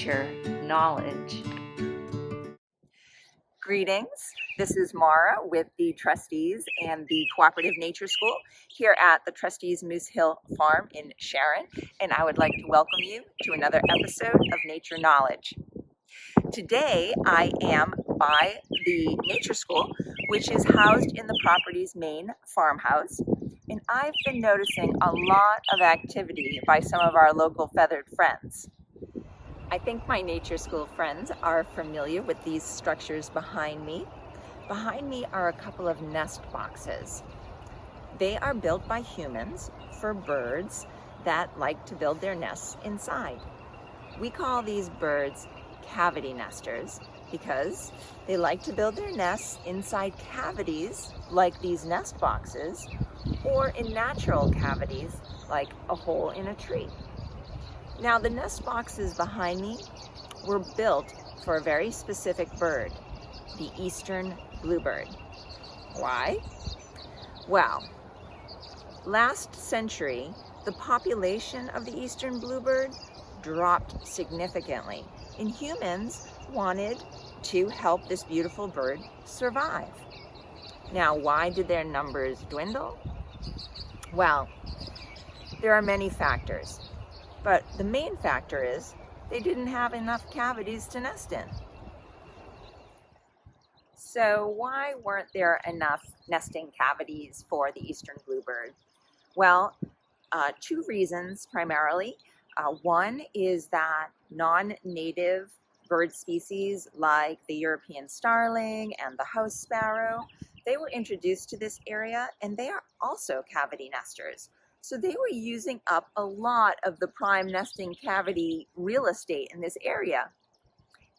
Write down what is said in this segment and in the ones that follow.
nature knowledge. Greetings, this is Mara with the Trustees and the Cooperative Nature School here at the Trustees Moose Hill Farm in Sharon, and I would like to welcome you to another episode of Nature Knowledge. Today I am by the Nature School, which is housed in the property's main farmhouse, and I've been noticing a lot of activity by some of our local feathered friends. I think my nature school friends are familiar with these structures behind me. Behind me are a couple of nest boxes. They are built by humans for birds that like to build their nests inside. We call these birds cavity nesters because they like to build their nests inside cavities like these nest boxes or in natural cavities like a hole in a tree. Now, the nest boxes behind me were built for a very specific bird, the eastern bluebird. Why? Well, last century, the population of the eastern bluebird dropped significantly, and humans wanted to help this beautiful bird survive. Now, why did their numbers dwindle? Well, there are many factors. But the main factor is they didn't have enough cavities to nest in. So why weren't there enough nesting cavities for the eastern bluebird? Well, two reasons primarily. One is that non-native bird species like the European starling and the house sparrow, they were introduced to this area and they are also cavity nesters. So they were using up a lot of the prime nesting cavity real estate in this area.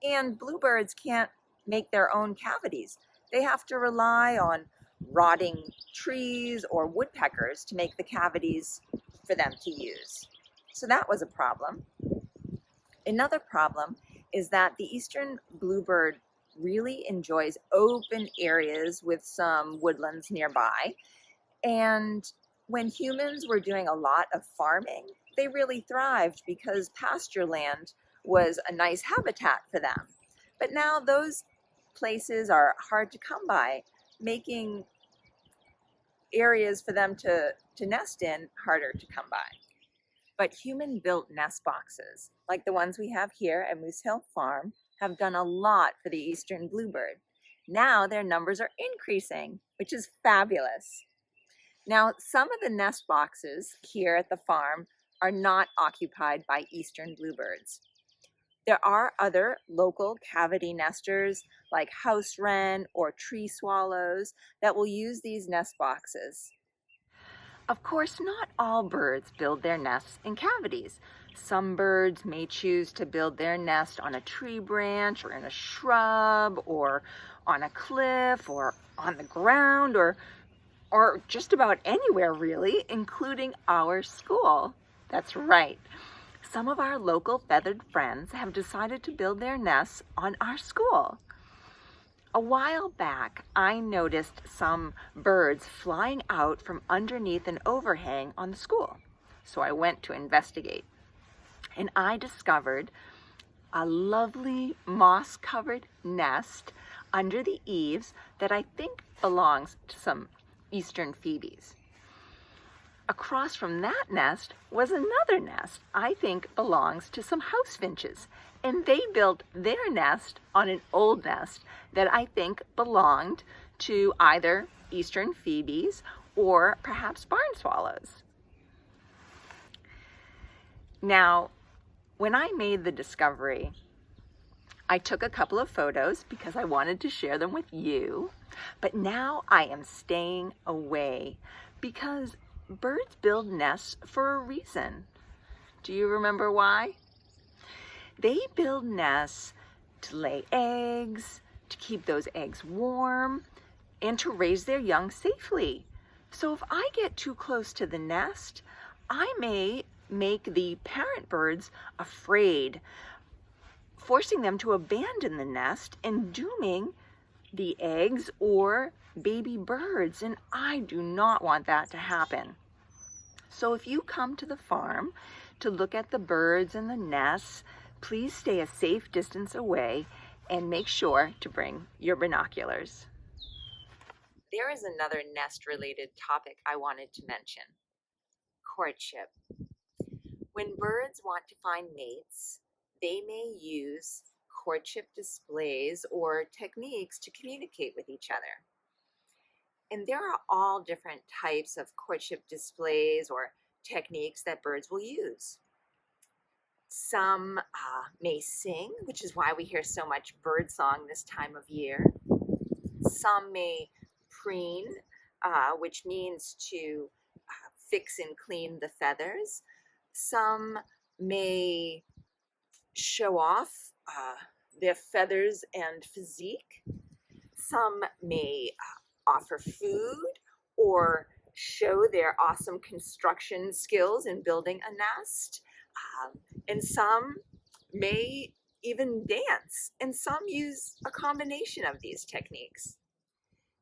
And bluebirds can't make their own cavities. They have to rely on rotting trees or woodpeckers to make the cavities for them to use. So that was a problem. Another problem is that the eastern bluebird really enjoys open areas with some woodlands nearby. And when humans were doing a lot of farming, they really thrived because pasture land was a nice habitat for them. But now those places are hard to come by, making areas for them to nest in harder to come by. But human-built nest boxes, like the ones we have here at Moose Hill Farm, have done a lot for the eastern bluebird. Now their numbers are increasing, which is fabulous. Now, some of the nest boxes here at the farm are not occupied by eastern bluebirds. There are other local cavity nesters like house wren or tree swallows that will use these nest boxes. Of course, not all birds build their nests in cavities. Some birds may choose to build their nest on a tree branch or in a shrub or on a cliff or on the ground or just about anywhere really, including our school. That's right. Some of our local feathered friends have decided to build their nests on our school. A while back, I noticed some birds flying out from underneath an overhang on the school. So I went to investigate. And I discovered a lovely moss-covered nest under the eaves that I think belongs to some eastern phoebes. Across from that nest was another nest I think belongs to some house finches, and they built their nest on an old nest that I think belonged to either eastern phoebes or perhaps barn swallows. Now, when I made the discovery, I took a couple of photos because I wanted to share them with you, but now I am staying away because birds build nests for a reason. Do you remember why? They build nests to lay eggs, to keep those eggs warm, and to raise their young safely. So if I get too close to the nest, I may make the parent birds afraid, forcing them to abandon the nest and dooming the eggs or baby birds, and I do not want that to happen. So if you come to the farm to look at the birds and the nests, please stay a safe distance away and make sure to bring your binoculars. There is another nest-related topic I wanted to mention: courtship. When birds want to find mates, they may use courtship displays or techniques to communicate with each other. And there are all different types of courtship displays or techniques that birds will use. Some may sing, which is why we hear so much bird song this time of year. Some may preen, which means to fix and clean the feathers. Some may show off their feathers and physique. Some may offer food or show their awesome construction skills in building a nest. And some may even dance, and some use a combination of these techniques.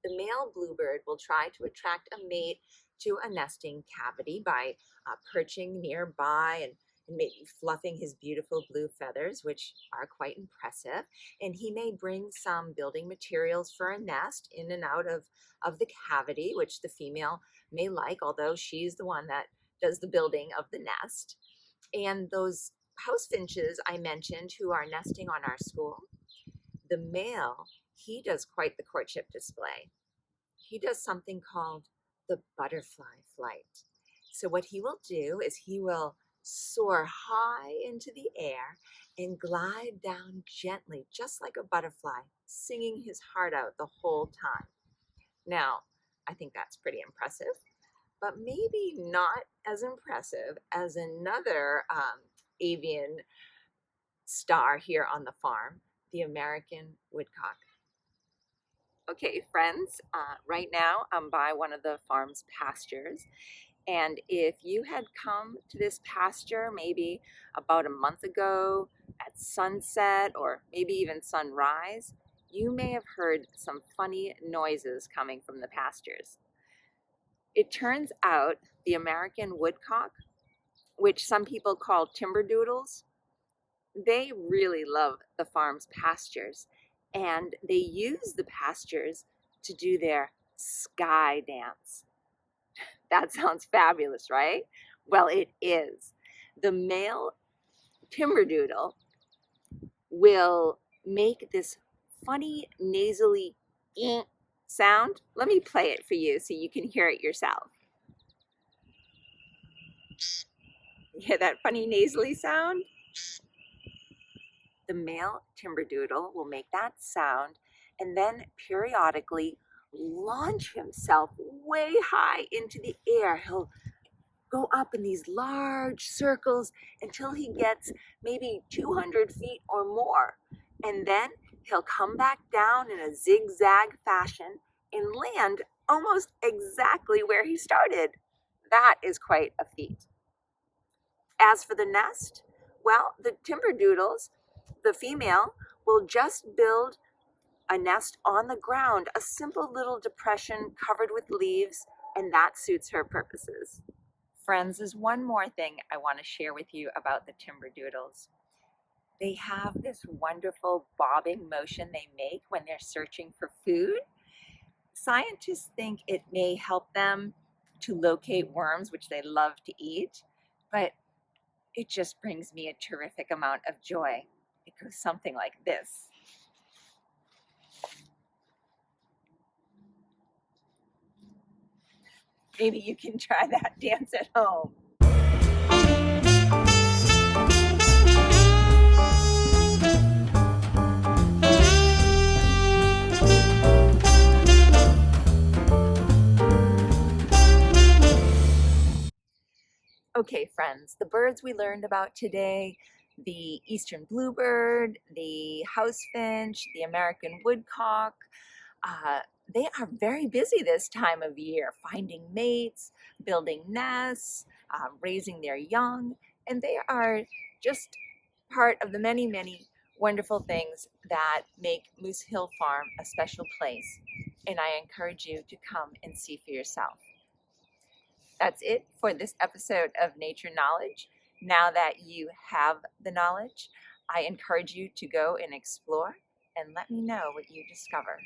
The male bluebird will try to attract a mate to a nesting cavity by perching nearby and maybe fluffing his beautiful blue feathers, which are quite impressive. And he may bring some building materials for a nest in and out of the cavity, which the female may like, although she's the one that does the building of the nest. And those house finches I mentioned who are nesting on our school, the male, he does quite the courtship display. He does something called the butterfly flight. So what he will do is he will soar high into the air and glide down gently, just like a butterfly, singing his heart out the whole time. Now, I think that's pretty impressive, but maybe not as impressive as another avian star here on the farm, the American woodcock. Okay, friends, right now I'm by one of the farm's pastures. And if you had come to this pasture maybe about a month ago at sunset or maybe even sunrise, you may have heard some funny noises coming from the pastures. It turns out the American woodcock, which some people call timberdoodles, they really love the farm's pastures, and they use the pastures to do their sky dance. That sounds fabulous, right? Well, it is. The male timberdoodle will make this funny nasally sound. Let me play it for you so you can hear it yourself. You hear that funny nasally sound? The male timberdoodle will make that sound and then periodically launch himself way high into the air. He'll go up in these large circles until he gets maybe 200 feet or more. And then he'll come back down in a zigzag fashion and land almost exactly where he started. That is quite a feat. As for the nest, well, the timberdoodles, the female, will just build a nest on the ground, a simple little depression covered with leaves, and that suits her purposes. Friends, there's one more thing I want to share with you about the timberdoodles. They have this wonderful bobbing motion they make when they're searching for food. Scientists think it may help them to locate worms, which they love to eat, but it just brings me a terrific amount of joy. It goes something like this. Maybe you can try that dance at home. Okay, friends, the birds we learned about today, the eastern bluebird, the house finch, the American woodcock, they are very busy this time of year, finding mates, building nests, raising their young, and they are just part of the many, many wonderful things that make Moose Hill Farm a special place. And I encourage you to come and see for yourself. That's it for this episode of Nature Knowledge. Now that you have the knowledge, I encourage you to go and explore and let me know what you discover.